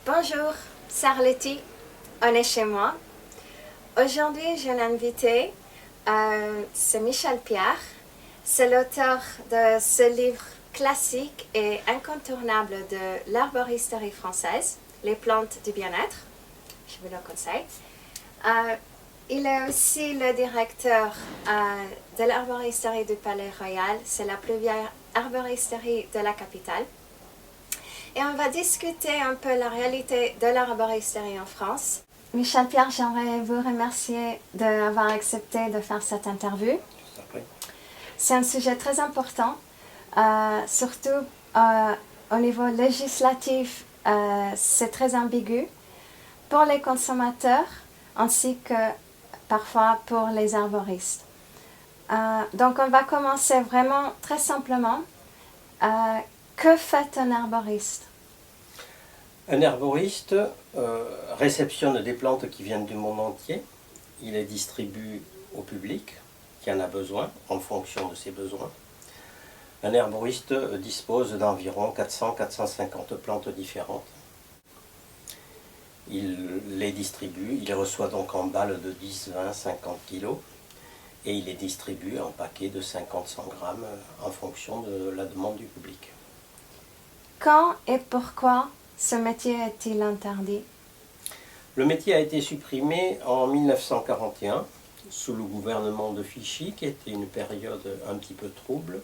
Bonjour, Sarletti, on est chez moi. Aujourd'hui, j'ai un invité, c'est Michel Pierre. C'est l'auteur de ce livre classique et incontournable de l'arboristerie française, Les plantes du bien-être. Je vous le conseille. Il est aussi le directeur de l'arboristerie du Palais Royal. C'est la plus vieille arboristerie de la capitale. Et on va discuter un peu la réalité de l'arboristerie en France. Michel Pierre, j'aimerais vous remercier d'avoir accepté de faire cette interview. C'est un sujet très important, surtout au niveau législatif, c'est très ambigu pour les consommateurs ainsi que parfois pour les arboristes. Donc on va commencer vraiment très simplement. Que fait un arboriste? Un arboriste réceptionne des plantes qui viennent du monde entier. Il les distribue au public qui en a besoin en fonction de ses besoins. Un arboriste dispose d'environ 400-450 plantes différentes. Il les distribue, il les reçoit donc en balles de 10, 20, 50 kilos et il les distribue en paquets de 50-100 grammes en fonction de la demande du public. Quand et pourquoi ce métier est-il interdit? Le métier a été supprimé en 1941 sous le gouvernement de Vichy, qui était une période un petit peu trouble,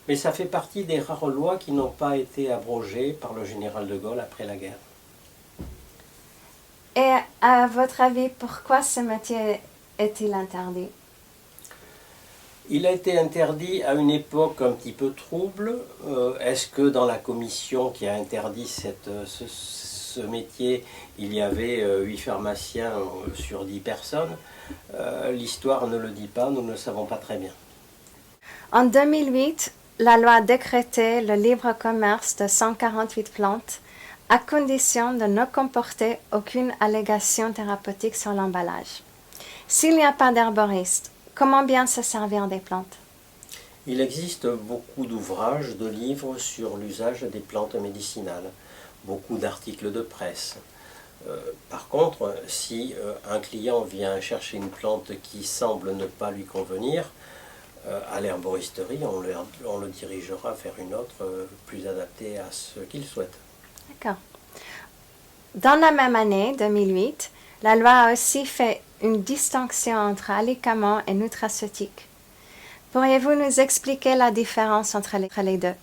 mais ça fait partie des rares lois qui n'ont pas été abrogées par le général de Gaulle après la guerre. Et à votre avis, pourquoi ce métier est-il interdit? Il a été interdit à une époque un petit peu trouble. Est-ce que dans la commission qui a interdit ce métier, il y avait 8 pharmaciens sur 10 personnes? L'histoire ne le dit pas, nous ne le savons pas très bien. En 2008, la loi a décrété le libre commerce de 148 plantes à condition de ne comporter aucune allégation thérapeutique sur l'emballage. S'il n'y a pas d'herboriste, comment bien se servir des plantes? Il existe beaucoup d'ouvrages, de livres sur l'usage des plantes médicinales, beaucoup d'articles de presse. Par contre, si un client vient chercher une plante qui semble ne pas lui convenir, à l'herboristerie, on le dirigera vers une autre plus adaptée à ce qu'il souhaite. D'accord. Dans la même année, 2008, la loi a aussi fait une distinction entre alicaments et nutraceutiques. Pourriez-vous nous expliquer la différence entre les deux?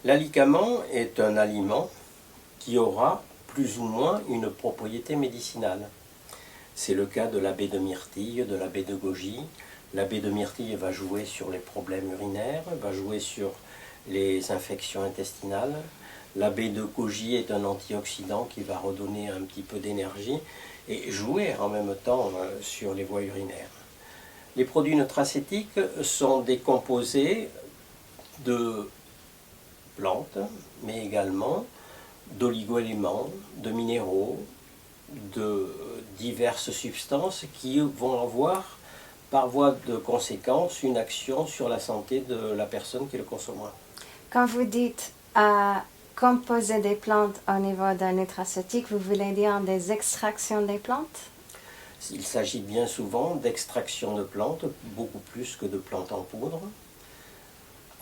L'alicament est un aliment qui aura plus ou moins une propriété médicinale. C'est le cas de la baie de myrtille, de la baie de goji. La baie de myrtille va jouer sur les problèmes urinaires, va jouer sur les infections intestinales. La baie de goji est un antioxydant qui va redonner un petit peu d'énergie et jouer en même temps sur les voies urinaires. Les produits nutracéutiques sont des composés de plantes, mais également d'oligo-éléments, de minéraux, de diverses substances qui vont avoir, par voie de conséquence, une action sur la santé de la personne qui le consommera. Quand vous dites composer des plantes au niveau d'un nutraceutique, vous voulez dire des extractions des plantes? Il s'agit bien souvent d'extraction de plantes, beaucoup plus que de plantes en poudre,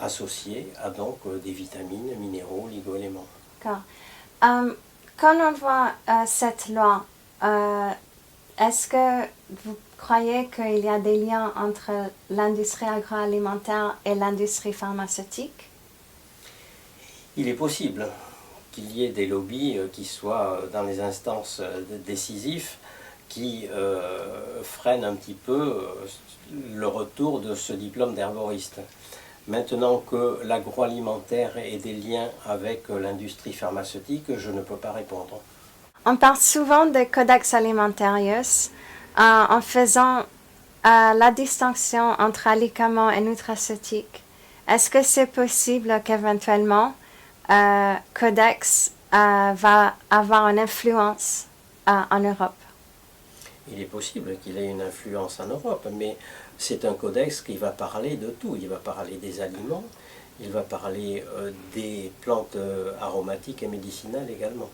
associées à donc des vitamines, minéraux, oligo-éléments. D'accord. Quand on voit cette loi, est-ce que vous croyez qu'il y a des liens entre l'industrie agroalimentaire et l'industrie pharmaceutique? Il est possible qu'il y ait des lobbies qui soient dans les instances décisives qui freinent un petit peu le retour de ce diplôme d'herboriste. Maintenant que l'agroalimentaire ait des liens avec l'industrie pharmaceutique, je ne peux pas répondre. On parle souvent de codex alimentarius en faisant la distinction entre alicaments et nutraceutiques. Est-ce que c'est possible qu'éventuellement codex va avoir une influence en Europe? Il est possible qu'il ait une influence en Europe, mais c'est un codex qui va parler de tout. Il va parler des aliments, il va parler des plantes aromatiques et médicinales également.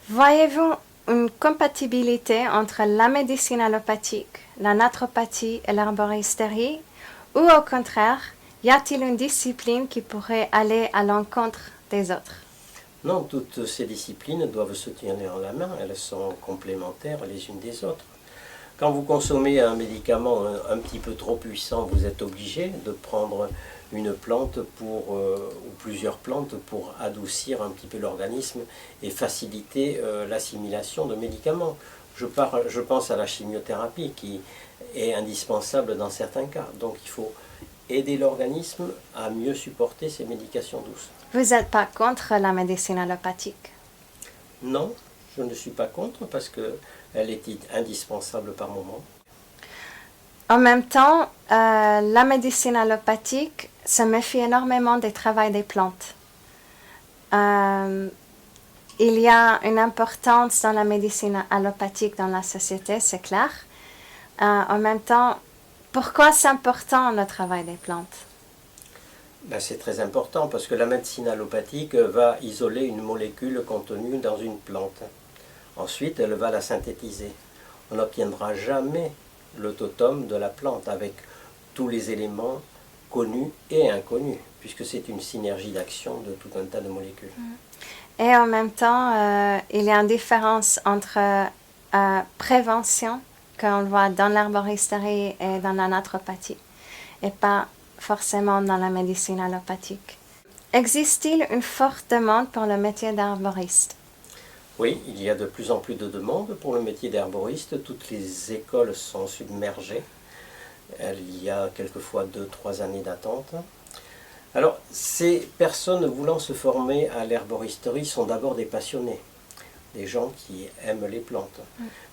Voyez-vous une compatibilité entre la médecine allopathique, la naturopathie et l'herboristerie, ou au contraire, y a-t-il une discipline qui pourrait aller à l'encontre des autres? Non, toutes ces disciplines doivent se tenir la main, elles sont complémentaires les unes des autres. Quand vous consommez un médicament un petit peu trop puissant, vous êtes obligé de prendre une plante ou plusieurs plantes pour adoucir un petit peu l'organisme et faciliter l'assimilation de médicaments. Je pense à la chimiothérapie qui est indispensable dans certains cas. Donc il faut aider l'organisme à mieux supporter ces médications douces. Vous n'êtes pas contre la médecine allopathique? Non, je ne suis pas contre parce qu'elle est indispensable par moment. En même temps, la médecine allopathique se méfie énormément du travail des plantes. Il y a une importance dans la médecine allopathique dans la société, c'est clair. En même temps, pourquoi c'est important le travail des plantes? Ben, c'est très important parce que la médecine allopathique va isoler une molécule contenue dans une plante. Ensuite, elle va la synthétiser. On n'obtiendra jamais le totem de la plante avec tous les éléments connus et inconnus, puisque c'est une synergie d'action de tout un tas de molécules. Et en même temps, il y a une différence entre prévention, qu'on voit dans l'herboristerie et dans la naturopathie, et pas forcément dans la médecine allopathique. Existe-t-il une forte demande pour le métier d'herboriste? Oui, il y a de plus en plus de demandes pour le métier d'herboriste. Toutes les écoles sont submergées. Il y a quelquefois 2-3 années d'attente. Alors, ces personnes voulant se former à l'herboristerie sont d'abord des passionnés, des gens qui aiment les plantes.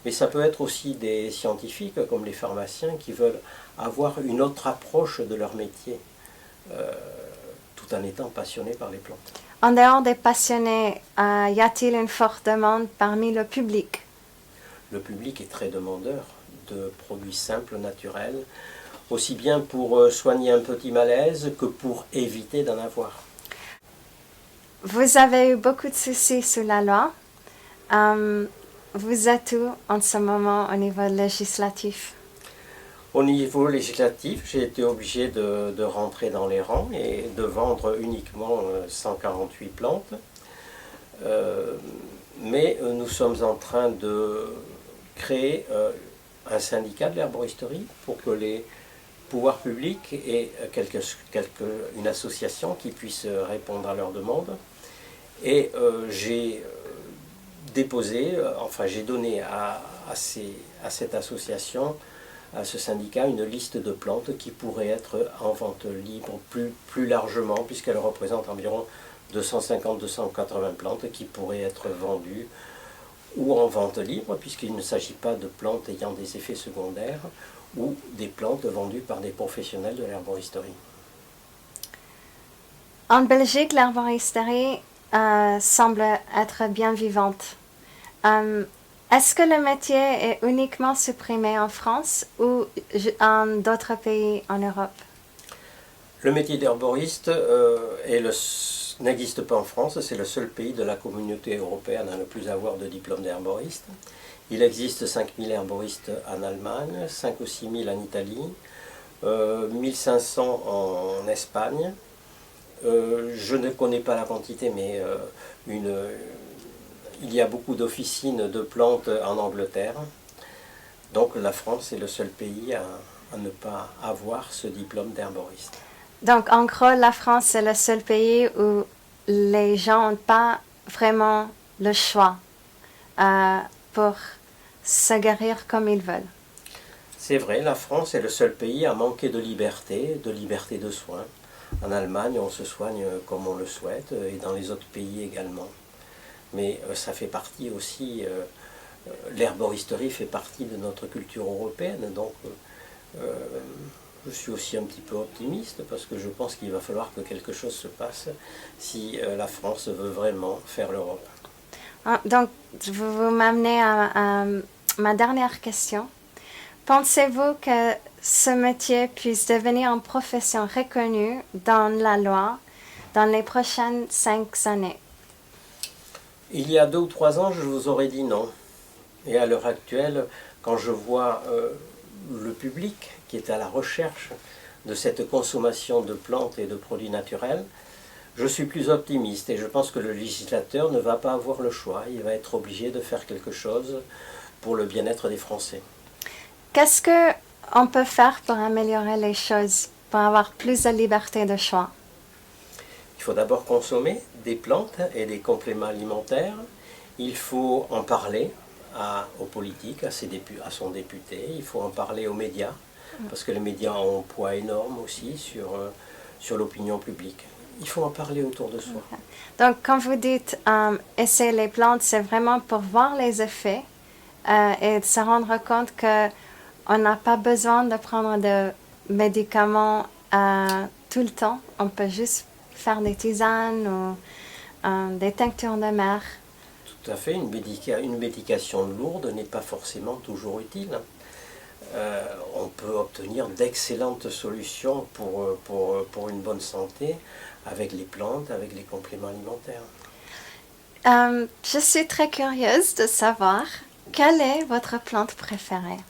Mais ça peut être aussi des scientifiques, comme les pharmaciens, qui veulent avoir une autre approche de leur métier, tout en étant passionnés par les plantes. En dehors des passionnés, y a-t-il une forte demande parmi le public? Le public est très demandeur de produits simples, naturels, aussi bien pour soigner un petit malaise que pour éviter d'en avoir. Vous avez eu beaucoup de soucis sous la loi. Vous êtes où en ce moment au niveau législatif? Au niveau législatif, j'ai été obligé de rentrer dans les rangs et de vendre uniquement 148 plantes. Mais nous sommes en train de créer un syndicat de l'herboristerie pour que les pouvoirs publics aient une association qui puisse répondre à leurs demandes. Et j'ai donné à cette association, à ce syndicat, une liste de plantes qui pourraient être en vente libre plus largement, puisqu'elle représente environ 250-280 plantes qui pourraient être vendues ou en vente libre, puisqu'il ne s'agit pas de plantes ayant des effets secondaires ou des plantes vendues par des professionnels de l'herboristerie. En Belgique, l'herboristerie semble être bien vivante. Est-ce que le métier est uniquement supprimé en France ou en d'autres pays en Europe? Le métier d'herboriste n'existe pas en France, c'est le seul pays de la communauté européenne à ne plus avoir de diplôme d'herboriste. Il existe 5000 herboristes en Allemagne, 5 ou 6 000 en Italie, 1500 en Espagne. Je ne connais pas la quantité, mais il y a beaucoup d'officines de plantes en Angleterre. Donc la France est le seul pays à ne pas avoir ce diplôme d'herboriste. Donc en gros, la France c'est le seul pays où les gens n'ont pas vraiment le choix pour se guérir comme ils veulent. C'est vrai, la France est le seul pays à manquer de liberté de soins. En Allemagne, on se soigne comme on le souhaite et dans les autres pays également. Mais ça fait partie aussi, l'herboristerie fait partie de notre culture européenne, donc je suis aussi un petit peu optimiste parce que je pense qu'il va falloir que quelque chose se passe si la France veut vraiment faire l'Europe. Donc, vous m'amenez à ma dernière question. Pensez-vous que ce métier puisse devenir une profession reconnue dans la loi dans les prochaines 5 années? Il y a 2 ou 3 ans, je vous aurais dit non. Et à l'heure actuelle, quand je vois le public qui est à la recherche de cette consommation de plantes et de produits naturels, je suis plus optimiste et je pense que le législateur ne va pas avoir le choix. Il va être obligé de faire quelque chose pour le bien-être des Français. Qu'est-ce qu'on peut faire pour améliorer les choses, pour avoir plus de liberté de choix? Il faut d'abord consommer des plantes et des compléments alimentaires. Il faut en parler aux politiques, à son député. Il faut en parler aux médias, parce que les médias ont un poids énorme aussi sur l'opinion publique. Il faut en parler autour de soi. Donc, quand vous dites essayer les plantes, c'est vraiment pour voir les effets et de se rendre compte qu'on n'a pas besoin de prendre de médicaments tout le temps. On peut juste faire des tisanes ou des tinctures de mer. Tout à fait, une médication lourde n'est pas forcément toujours utile. On peut obtenir d'excellentes solutions pour une bonne santé avec les plantes, avec les compléments alimentaires. Je suis très curieuse de savoir quelle est votre plante préférée.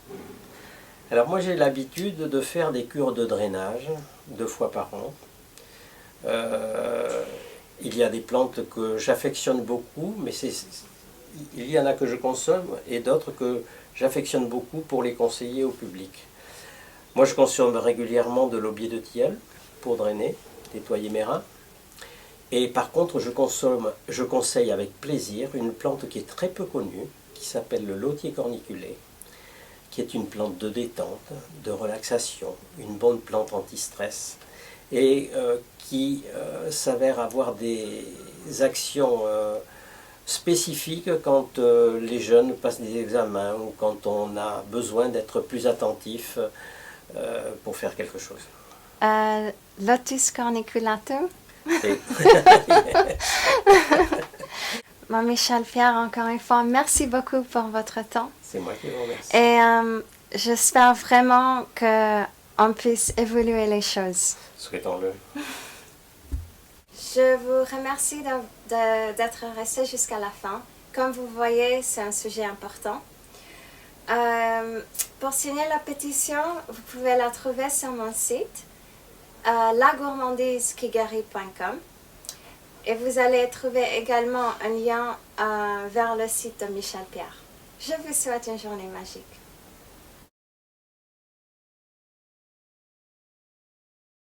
Alors moi j'ai l'habitude de faire des cures de drainage 2 fois par an. Il y a des plantes que j'affectionne beaucoup, mais il y en a que je consomme et d'autres que j'affectionne beaucoup pour les conseiller au public. Moi je consomme régulièrement de l'aubier de tilleul pour drainer, nettoyer mes reins. Et par contre je conseille avec plaisir une plante qui est très peu connue, qui s'appelle le lotier corniculé, qui est une plante de détente, de relaxation, une bonne plante anti-stress et qui s'avère avoir des actions spécifiques quand les jeunes passent des examens ou quand on a besoin d'être plus attentif pour faire quelque chose. Lotus corniculatum. Et Michel Pierre, encore une fois, merci beaucoup pour votre temps. c'est moi qui vous remercie. Et j'espère vraiment qu'on puisse évoluer les choses. Souhaitons-le. Je vous remercie d'être resté jusqu'à la fin. Comme vous voyez, c'est un sujet important. Pour signer la pétition, vous pouvez la trouver sur mon site, lagourmandisequigarit.com. Et vous allez trouver également un lien vers le site de Michel Pierre. Je vous souhaite une journée magique.